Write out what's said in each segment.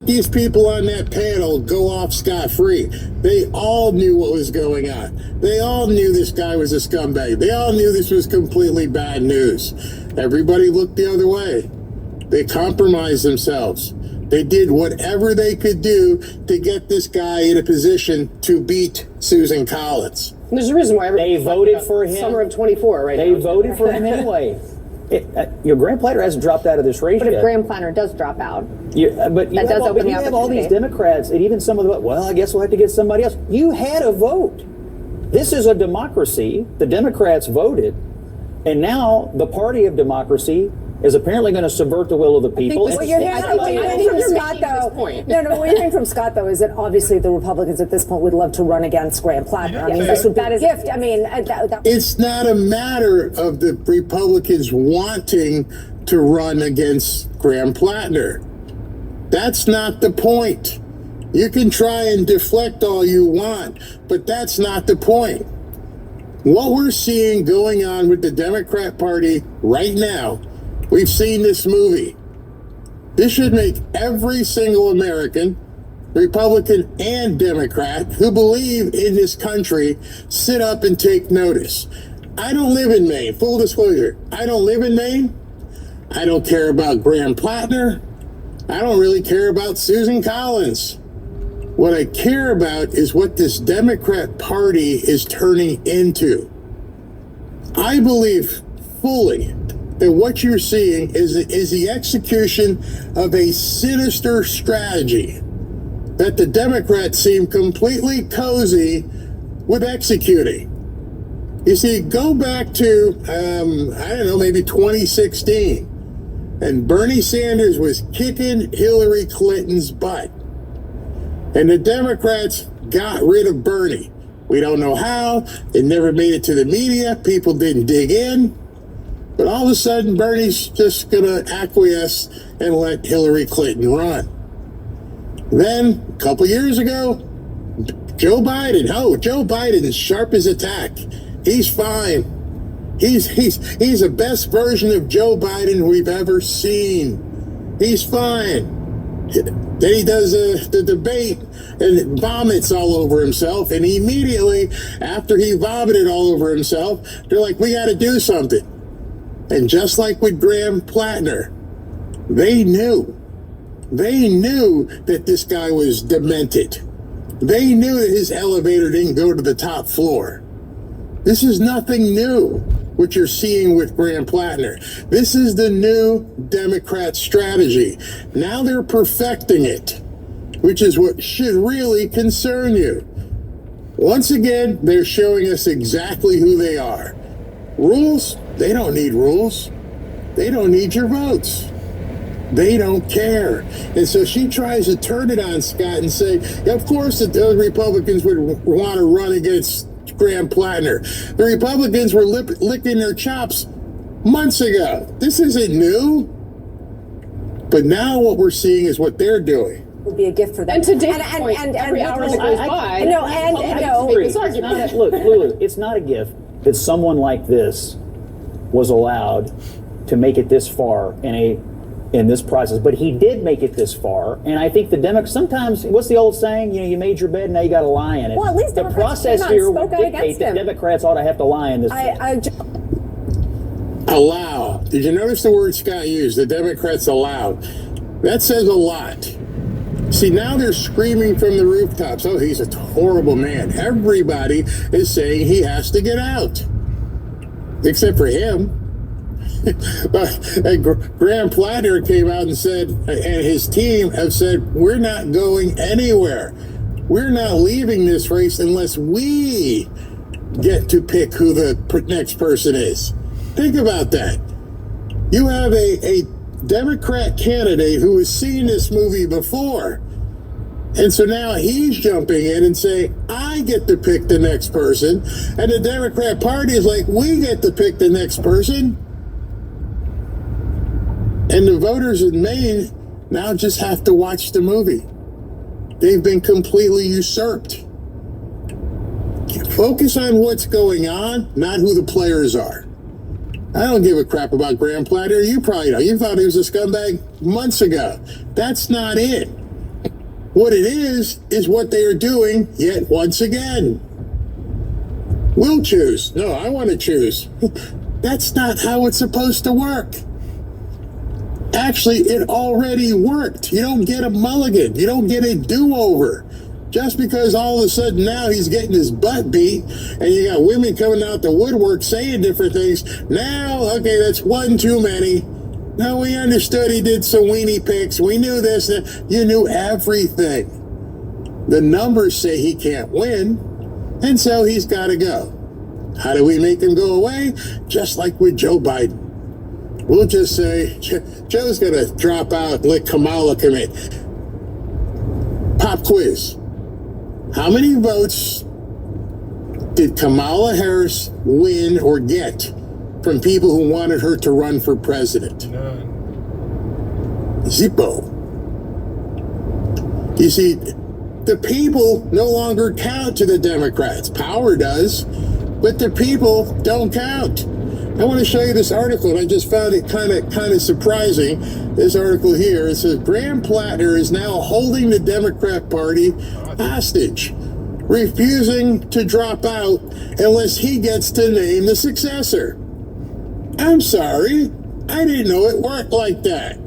These people on that panel go off scot-free. They all knew what was going on. They all knew this guy was a scumbag. They all knew this was completely bad news. Everybody looked the other way. They compromised themselves. They did whatever they could do to get this guy in a position to beat Susan Collins. There's a reason why they voted for him. Summer of 24, right? They voted for him anyway. Graham Platter hasn't dropped out of this race But yet. if Graham Platter does drop out, you have all these Democrats, and even some of the, well, I guess we'll have to get somebody else. You had a vote. This is a democracy. The Democrats voted, and now the party of democracy is apparently going to subvert the will of the people. What you're hearing from Scott, though, what you're hearing from Scott, though, is that obviously the Republicans at this point would love to run against Graham Platter. I mean, this would be a gift. I mean, it's not a matter of the Republicans wanting to run against Graham Platter. That's not the point. You can try and deflect all you want, but that's not the point. What we're seeing going on with the Democrat Party right now, we've seen this movie. This should make every single American, Republican and Democrat, who believe in this country sit up and take notice. I don't live in Maine. Full disclosure, I don't live in Maine. I don't care about Graham Platter. I don't really care about Susan Collins. What I care about is what this Democrat Party is turning into. I believe fully that what you're seeing is the execution of a sinister strategy that the Democrats seem completely cozy with executing. You see, go back to, maybe 2016, and Bernie Sanders was kicking Hillary Clinton's butt. And the Democrats got rid of Bernie. We don't know how. It never made it to the media. People didn't dig in. But all of a sudden, Bernie's just going to acquiesce and let Hillary Clinton run. Then, a couple years ago, Joe Biden. Oh, Joe Biden is sharp as a tack. He's fine. He's the best version of Joe Biden we've ever seen. He's fine. Then he does the debate and vomits all over himself. And immediately after he vomited all over himself, they're like, we got to do something. And just like with Graham Platter, they knew that this guy was demented. They knew that his elevator didn't go to the top floor. This is nothing new, what you're seeing with Graham Platter. This is the new Democrat strategy. Now they're perfecting it, which is what should really concern you. Once again, they're showing us exactly who they are. Rules? They don't need rules. They don't need your votes. They don't care. And so she tries to turn it on Scott and say, of course the Republicans would want to run against Graham Platter. The Republicans were licking their chops months ago. This isn't new. But now what we're seeing is what they're doing. Would be a gift for them. And to Dave's point, every hour that goes by. Look, Lulu, it's not a gift that someone like this was allowed to make it this far in this process, but he did make it this far, and I think the Democrats sometimes. What's the old saying? You know, you made your bed, now you got to lie in it. Well, at least the process here would dictate that Democrats ought to have to lie in this. Allow. Did you notice the word Scott used? The Democrats allowed. That says a lot. See, now they're screaming from the rooftops, oh, he's a horrible man. Everybody is saying he has to get out. Except for him. Graham Platter came out and said, and his team have said, we're not going anywhere. We're not leaving this race unless we get to pick who the next person is. Think about that. You have a Democrat candidate who has seen this movie before. And so now he's jumping in and saying, I get to pick the next person. And the Democrat Party is like, we get to pick the next person. And the voters in Maine now just have to watch the movie. They've been completely usurped. Focus on what's going on, not who the players are. I don't give a crap about Graham Platter. You probably know. You thought he was a scumbag months ago. That's not it. What it is what they are doing yet once again. We'll choose. No, I want to choose. That's not how it's supposed to work. Actually, it already worked. You don't get a mulligan. You don't get a do-over. Just because all of a sudden now he's getting his butt beat and you got women coming out the woodwork saying different things. Now, okay, that's one too many. No, we understood he did some weenie pics. We knew this. You knew everything. The numbers say he can't win, and so he's got to go. How do we make him go away? Just like with Joe Biden. We'll just say Joe's going to drop out and let Kamala come in. Pop quiz. How many votes did Kamala Harris win or get from people who wanted her to run for president? None. Zippo. You see, the people no longer count to the Democrats. Power does, but the people don't count. I want to show you this article, and I just found it kind of surprising. This article here, it says Graham Plattner is now holding the Democrat Party hostage, refusing to drop out unless he gets to name the successor. I'm sorry, I didn't know it worked like that.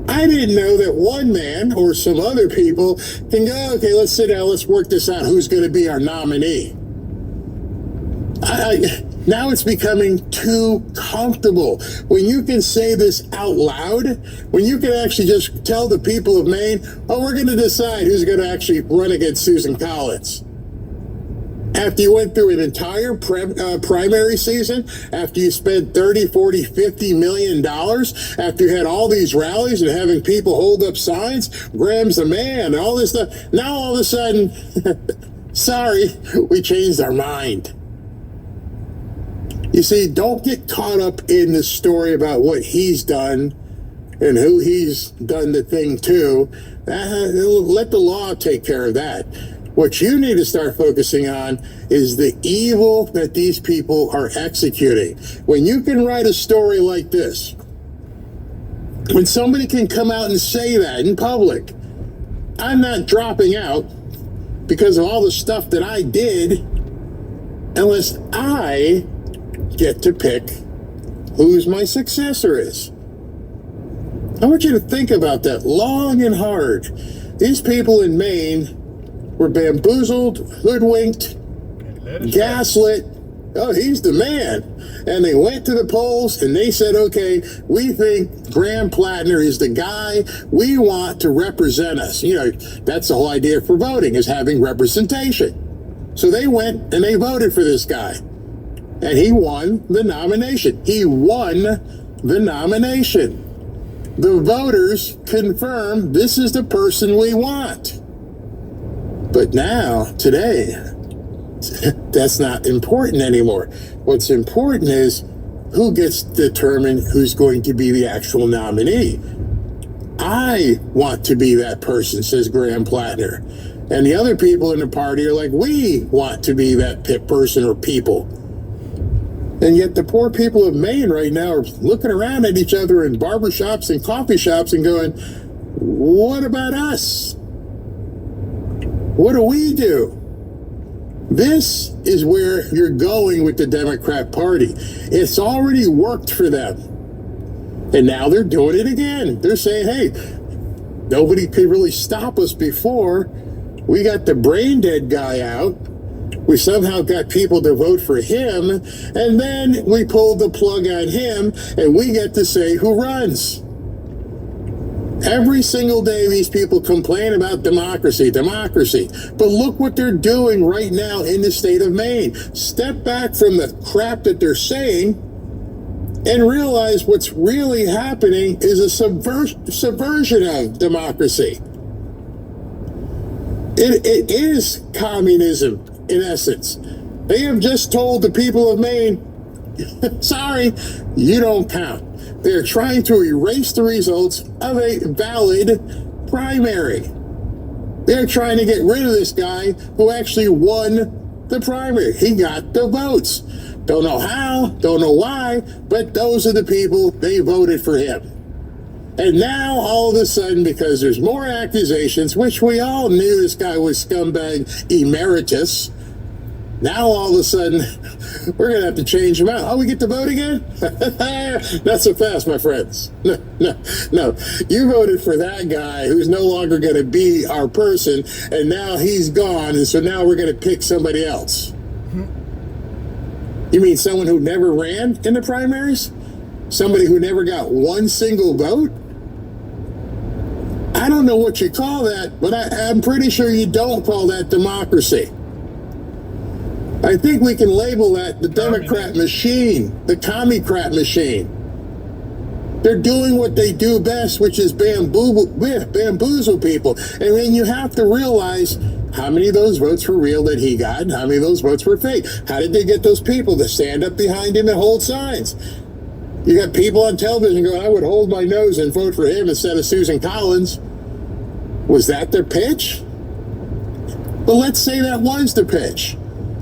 I didn't know that one man or some other people can go, okay, let's sit down, let's work this out. Who's going to be our nominee? Now it's becoming too comfortable. When you can say this out loud, when you can actually just tell the people of Maine, oh, we're going to decide who's going to actually run against Susan Collins. After you went through an entire primary season, after you spent $30, $40, $50 million, after you had all these rallies and having people hold up signs, Graham's the man, all this stuff, now all of a sudden, sorry, we changed our mind. You see, don't get caught up in the story about what he's done and who he's done the thing to. Let the law take care of that. What you need to start focusing on is the evil that these people are executing. When you can write a story like this, when somebody can come out and say that in public, I'm not dropping out because of all the stuff that I did unless I get to pick who's my successor is. I want you to think about that long and hard. These people in Maine were bamboozled, hoodwinked, gaslit. Oh, he's the man. And they went to the polls and they said, okay, we think Graham Plattner is the guy we want to represent us. You know, that's the whole idea for voting, is having representation. So they went and they voted for this guy. And he won the nomination. He won the nomination. The voters confirmed this is the person we want. But now, today, that's not important anymore. What's important is who gets to determine who's going to be the actual nominee. I want to be that person, says Graham Plattner. And the other people in the party are like, we want to be that person or people. And yet the poor people of Maine right now are looking around at each other in barbershops and coffee shops and going, what about us? What do we do? This is where you're going with the Democrat Party. It's already worked for them. And now they're doing it again. They're saying, hey, nobody could really stop us before. We got the brain dead guy out. We somehow got people to vote for him, and then we pulled the plug on him, and we get to say who runs. Every single day, these people complain about democracy. But look what they're doing right now in the state of Maine. Step back from the crap that they're saying and realize what's really happening is a subversion of democracy. It is communism. In essence, they have just told the people of Maine, sorry, you don't count. They're trying to erase the results of a valid primary. They're trying to get rid of this guy who actually won the primary. He got the votes. Don't know how, don't know why, but those are the people, they voted for him. And now, all of a sudden, because there's more accusations, which we all knew this guy was scumbag emeritus, now all of a sudden, we're going to have to change him out. Oh, we get to vote again? Not so fast, my friends. No. You voted for that guy who's no longer going to be our person, and now he's gone, and so now we're going to pick somebody else. You mean someone who never ran in the primaries? Somebody who never got one single vote? I don't know what you call that, but I'm pretty sure you don't call that democracy. I think we can label that the Democrat machine, the commie-crat machine. They're doing what they do best, which is bamboozle people. And then you have to realize how many of those votes were real that he got and how many of those votes were fake. How did they get those people to stand up behind him and hold signs? You got people on television going, I would hold my nose and vote for him instead of Susan Collins. Was that their pitch? Well, let's say that was the pitch.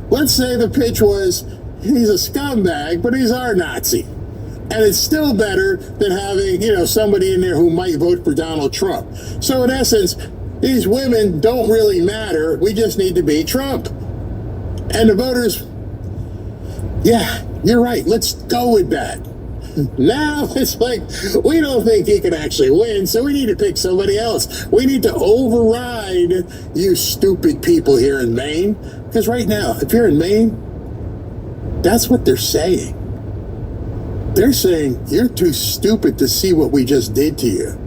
Let's say the pitch was, he's a scumbag, but he's our Nazi. And it's still better than having, somebody in there who might vote for Donald Trump. So in essence, these women don't really matter. We just need to beat Trump. And the voters, yeah, you're right. Let's go with that. Now it's like, we don't think he can actually win, so we need to pick somebody else. We need to override you stupid people here in Maine. Because right now, if you're in Maine, that's what they're saying. They're saying, you're too stupid to see what we just did to you.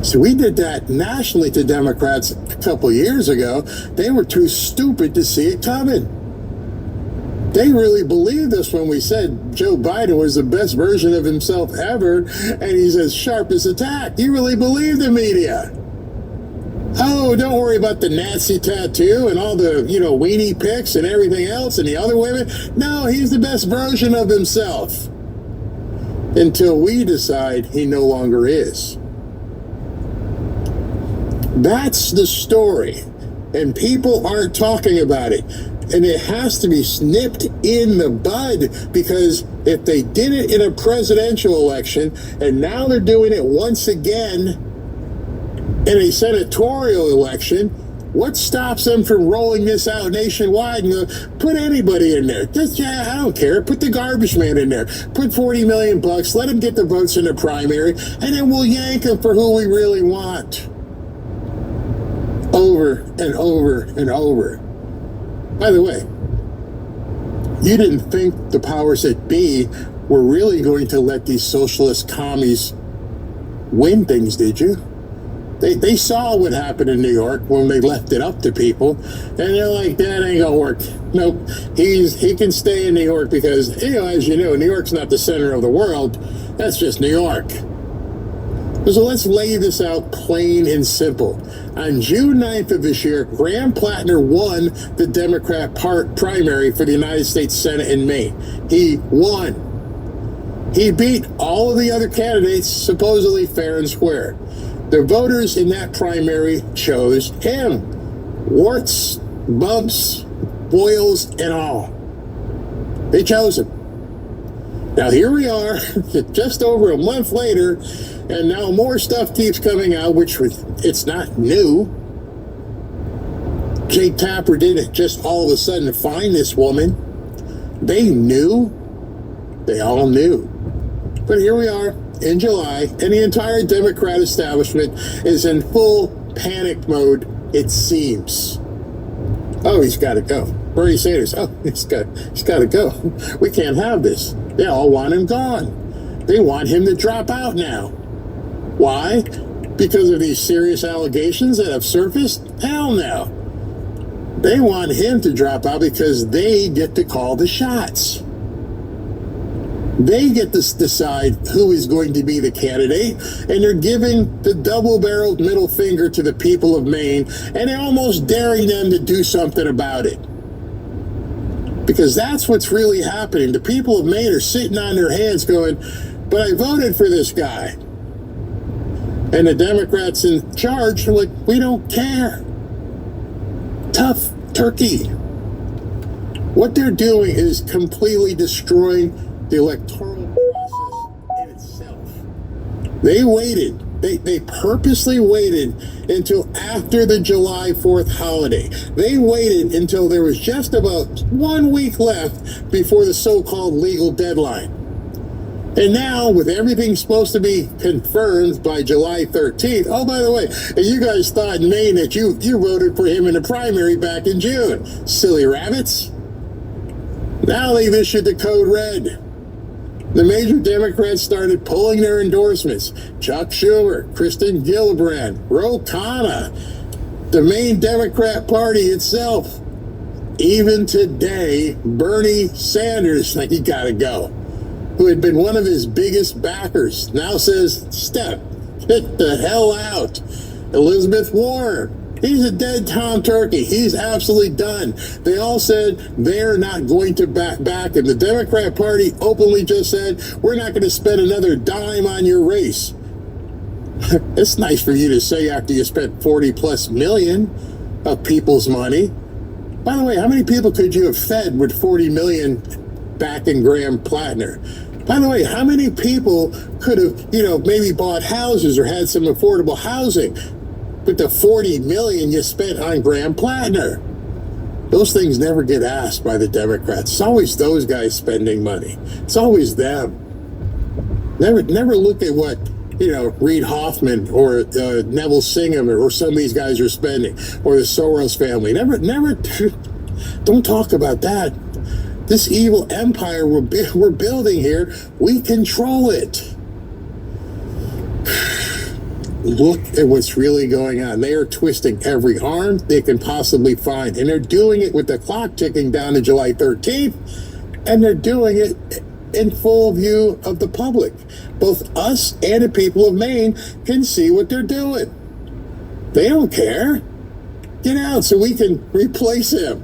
So we did that nationally to Democrats a couple years ago. They were too stupid to see it coming. They really believed us when we said Joe Biden was the best version of himself ever, and he's as sharp as a tack. You really believe the media. Oh, don't worry about the Nazi tattoo and all the, weenie pics and everything else and the other women. No, he's the best version of himself. Until we decide he no longer is. That's the story. And people aren't talking about it. And it has to be snipped in the bud, because if they did it in a presidential election and now they're doing it once again in a senatorial election, what stops them from rolling this out nationwide and go, put anybody in there? I don't care. Put the garbage man in there. Put $40 million bucks. Let him get the votes in the primary, and then we'll yank him for who we really want. Over and over and over. By the way, you didn't think the powers that be were really going to let these socialist commies win things, did you? They saw what happened in New York when they left it up to people, and they're like, that ain't gonna work. Nope, he can stay in New York because, as you know, New York's not the center of the world. That's just New York. So let's lay this out plain and simple. On June 9th of this year, Graham Plattner won the Democrat primary for the United States Senate in Maine. He won. He beat all of the other candidates supposedly fair and square. The voters in that primary chose him. Warts, bumps, boils, and all. They chose him. Now here we are, just over a month later, and now more stuff keeps coming out, which it's not new. Jake Tapper didn't just all of a sudden find this woman. They knew. They all knew. But here we are in July, and the entire Democrat establishment is in full panic mode, it seems. Oh, he's got to go. Bernie Sanders, he's got to go. We can't have this. They all want him gone. They want him to drop out now. Why? Because of these serious allegations that have surfaced? Hell no. They want him to drop out because they get to call the shots. They get to decide who is going to be the candidate, and they're giving the double-barreled middle finger to the people of Maine, and they're almost daring them to do something about it. Because that's what's really happening. The people of Maine are sitting on their hands going, but I voted for this guy. And the Democrats in charge are like, we don't care. Tough turkey. What they're doing is completely destroying the electoral process in itself. They waited. They purposely waited until after the July 4th holiday. They waited until there was just about 1 week left before the so-called legal deadline. And now, with everything supposed to be confirmed by July 13th, oh, by the way, you guys thought in Maine that you voted for him in the primary back in June. Silly rabbits. Now they've issued the code red. The major Democrats started pulling their endorsements. Chuck Schumer, Kristen Gillibrand, Ro Khanna, the main Democrat Party itself. Even today, Bernie Sanders, he gotta go, who had been one of his biggest backers, now says, get the hell out. Elizabeth Warren, he's a dead Tom Turkey. He's absolutely done. They all said they're not going to back him. The Democrat Party openly just said, we're not going to spend another dime on your race. It's nice for you to say after you spent 40 plus million of people's money. By the way, how many people could you have fed with 40 million backing Graham Plattner? By the way, how many people could have, maybe bought houses or had some affordable housing with the 40 million you spent on Graham Plattner? Those things never get asked by the Democrats. It's always those guys spending money. It's always them. Never look at what, Reid Hoffman or Neville Singham or some of these guys are spending, or the Soros family. Never, don't talk about that. This evil empire we're building here, we control it. Look at what's really going on. They are twisting every arm they can possibly find. And they're doing it with the clock ticking down to July 13th. And they're doing it in full view of the public. Both us and the people of Maine can see what they're doing. They don't care. Get out so we can replace him.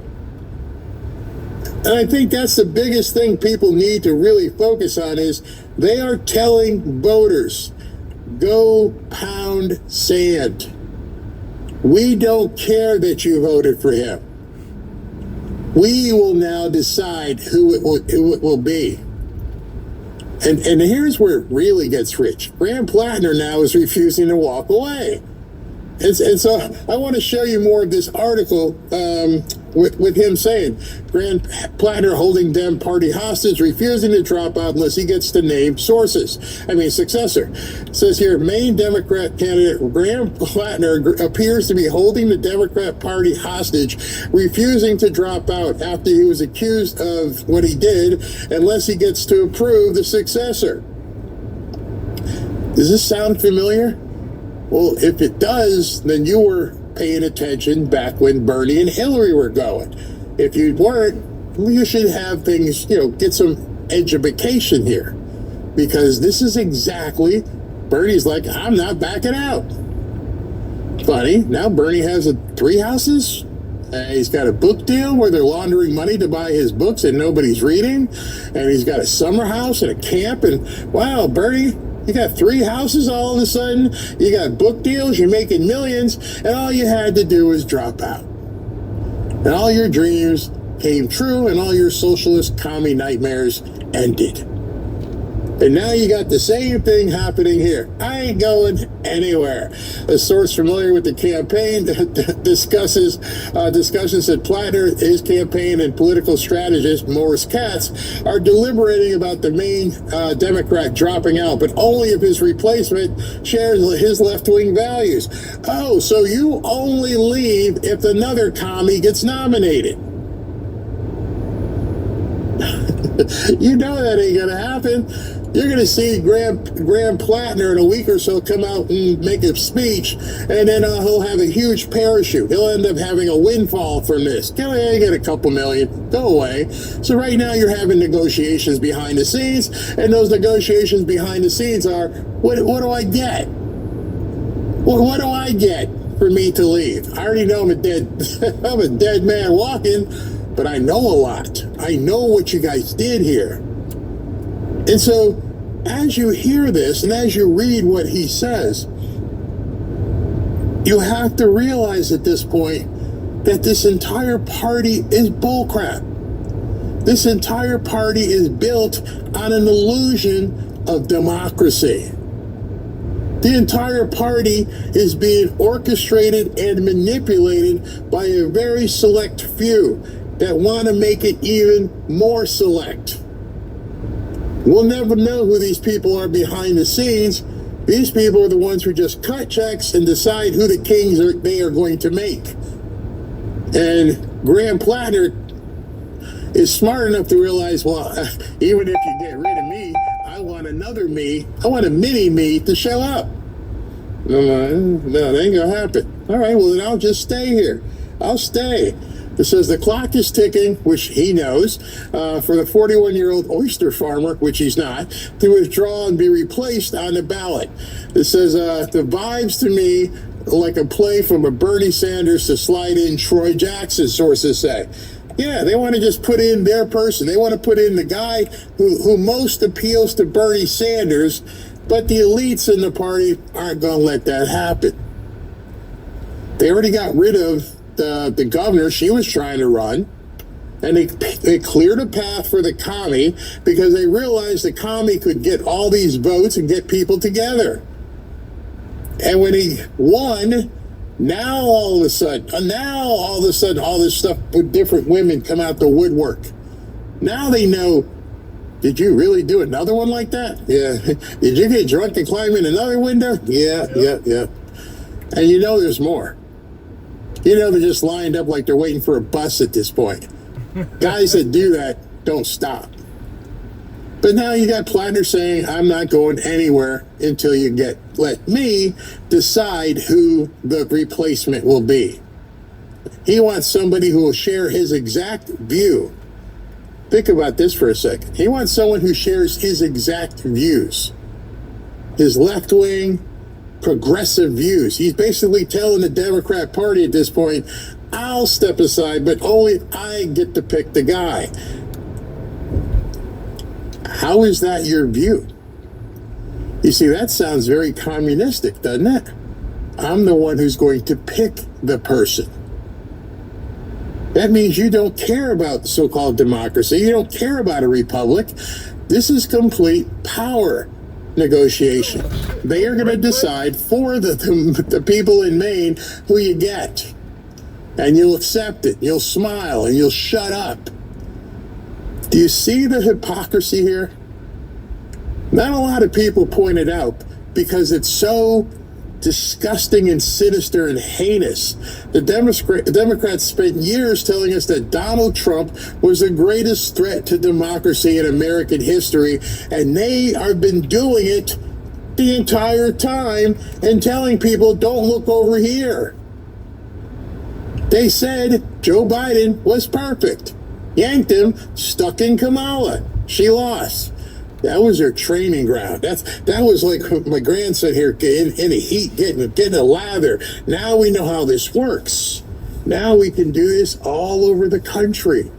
And I think that's the biggest thing people need to really focus on is they are telling voters, go pound sand. We don't care that you voted for him. We will now decide who it will be. And here's where it really gets rich. Graham Plattner now is refusing to walk away. And so I want to show you more of this article with him saying, Graham Plattner holding Dem party hostage, refusing to drop out unless he gets to name successor. It says here, Maine Democrat candidate Graham Plattner appears to be holding the Democrat Party hostage, refusing to drop out after he was accused of what he did unless he gets to approve the successor. Does this sound familiar? Well, if it does, then you were paying attention back when Bernie and Hillary were going. If you weren't, you should have things, get some education here. Because this is exactly, Bernie's like, I'm not backing out. Funny, now Bernie has 3 houses. He's got a book deal where they're laundering money to buy his books and nobody's reading. And he's got a summer house and a camp. And wow, Bernie, you got 3 houses all of a sudden. You got book deals. You're making millions. And all you had to do was drop out. And all your dreams came true and all your socialist commie nightmares ended. And now you got the same thing happening here. I ain't going anywhere. A source familiar with the campaign discussions that Plattner, his campaign, and political strategist Morris Katz are deliberating about the main Democrat dropping out, but only if his replacement shares his left-wing values. Oh, so you only leave if another commie gets nominated. You know that ain't gonna happen. You're going to see Graham Plattner in a week or so come out and make a speech, and then he'll have a huge parachute. He'll end up having a windfall from this. Get a couple million. Go away. So right now you're having negotiations behind the scenes, and those negotiations behind the scenes are, what do I get? What do I get for me to leave? I already know I'm a dead man walking, but I know a lot. I know what you guys did here. And so, as you hear this and as you read what he says, you have to realize at this point that this entire party is bullcrap. This entire party is built on an illusion of democracy. The entire party is being orchestrated and manipulated by a very select few that want to make it even more select. We'll never know who these people are behind the scenes. These people are the ones who just cut checks and decide who the kings they are going to make. And Graham Plattner is smart enough to realize, well, even if you get rid of me, I want another me. I want a mini me to show up. No, that ain't gonna happen. All right, well then I'll just stay here. I'll stay. It says the clock is ticking, which he knows, for the 41-year-old oyster farmer, which he's not, to withdraw and be replaced on the ballot. It says the vibes to me like a play from a Bernie Sanders to slide in Troy Jackson, sources say. Yeah, they want to just put in their person. They want to put in the guy who most appeals to Bernie Sanders, but the elites in the party aren't going to let that happen. They already got rid of the governor she was trying to run, and they cleared a path for the commie because they realized the commie could get all these votes and get people together. And when he won, now all of a sudden, all this stuff with different women come out the woodwork. Now they know, did you really do another one like that? Yeah. Did you get drunk and climb in another window? Yeah. And you know there's more. You know they're just lined up like they're waiting for a bus at this point. Guys that do that don't stop. But now you got Plattner saying, I'm not going anywhere until you let me decide who the replacement will be. He wants somebody who will share his exact view. Think about this for a second. He wants someone who shares his exact views. His left-wing, progressive views. He's basically telling the Democrat Party at this point, I'll step aside, but only I get to pick the guy. How is that your view? You see, that sounds very communistic, doesn't it? I'm the one who's going to pick the person. That means you don't care about so-called democracy. You don't care about a republic. This is complete power negotiation. They are going to decide for the people in Maine who you get. And you'll accept it. You'll smile and you'll shut up. Do you see the hypocrisy here? Not a lot of people point it out because it's so disgusting and sinister and heinous. The Democrats spent years telling us that Donald Trump was the greatest threat to democracy in American history, and they have been doing it the entire time and telling people, don't look over here. They said Joe Biden was perfect. Yanked him, stuck in Kamala. She lost. That was her training ground. That was like my grandson here in the heat, getting a lather. Now we know how this works. Now we can do this all over the country.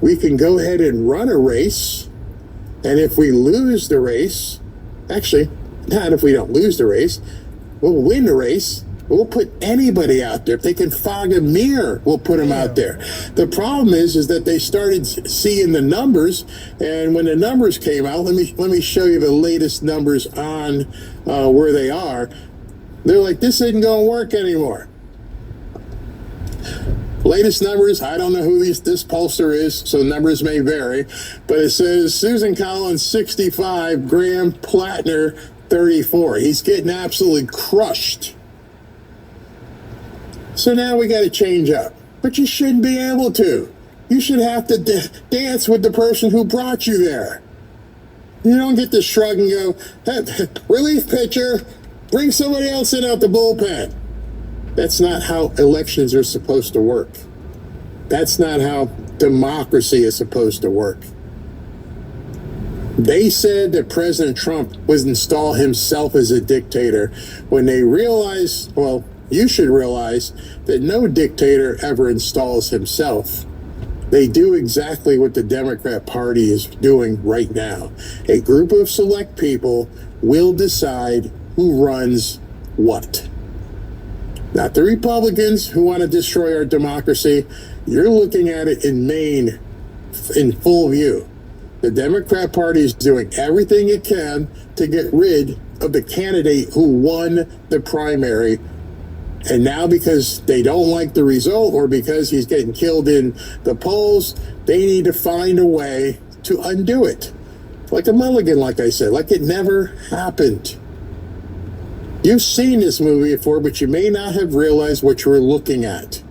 We can go ahead and run a race, and if we lose the race, actually, not if we don't lose the race, we'll win the race. We'll put anybody out there. If they can fog a mirror, we'll put them out there. The problem is that they started seeing the numbers, and when the numbers came out, let me show you the latest numbers on where they are. They're like, this isn't going to work anymore. Latest numbers, I don't know who this pollster is, so numbers may vary, but it says Susan Collins 65, Graham Plattner 34. He's getting absolutely crushed. So now we got to change up. But you shouldn't be able to. You should have to dance with the person who brought you there. You don't get to shrug and go, hey, relief pitcher, bring somebody else in out the bullpen. That's not how elections are supposed to work. That's not how democracy is supposed to work. They said that President Trump would install himself as a dictator when they realized, well, you should realize that no dictator ever installs himself. They do exactly what the Democrat Party is doing right now. A group of select people will decide who runs what. Not the Republicans who want to destroy our democracy. You're looking at it in Maine in full view. The Democrat Party is doing everything it can to get rid of the candidate who won the primary. And now because they don't like the result or because he's getting killed in the polls, they need to find a way to undo it. Like a mulligan, like I said, like it never happened. You've seen this movie before, but you may not have realized what you were looking at.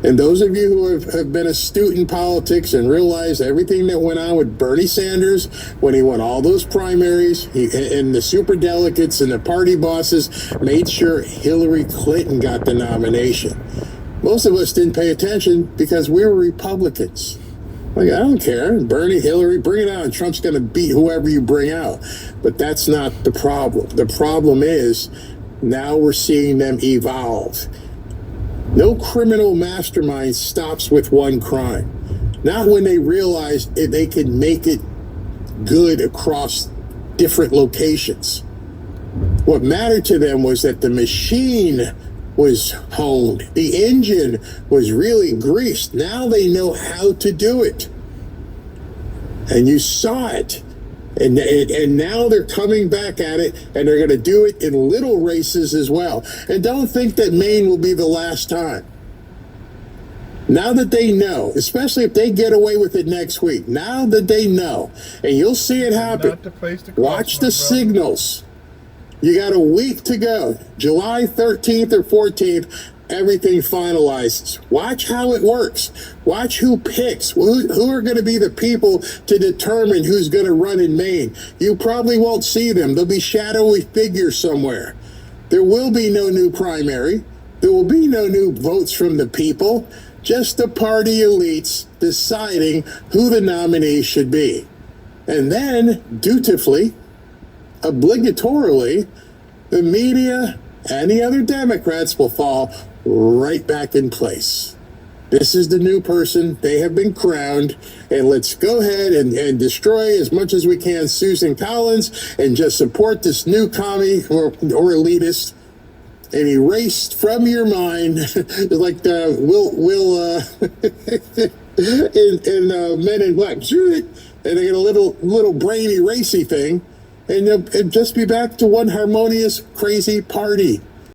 And those of you who have been astute in politics and realized everything that went on with Bernie Sanders when he won all those primaries, and the superdelegates and the party bosses made sure Hillary Clinton got the nomination. Most of us didn't pay attention because we were Republicans. Like, I don't care. Bernie, Hillary, bring it on. Trump's going to beat whoever you bring out. But that's not the problem. The problem is now we're seeing them evolve. No criminal mastermind stops with one crime. Not when they realize they can make it good across different locations. What mattered to them was that the machine was honed. The engine was really greased. Now they know how to do it. And you saw it. And now they're coming back at it, and they're going to do it in little races as well. And don't think that Maine will be the last time. Now that they know, especially if they get away with it next week, now that they know, and you'll see it happen, watch the signals. You got a week to go. July 13th or 14th, everything finalizes. Watch how it works. Watch who picks. Who are going to be the people to determine who's going to run in Maine. You probably won't see them. They'll be shadowy figures somewhere. There will be no new primary. There will be no new votes from the people. Just the party elites deciding who the nominee should be. And then, dutifully, obligatorily, the media and the other Democrats will fall right back in place. This is the new person. They have been crowned. And let's go ahead and destroy as much as we can Susan Collins and just support this new commie or elitist and erase from your mind like Will in Men in Black. And they get a little brainy racy thing, and just be back to one harmonious, crazy party.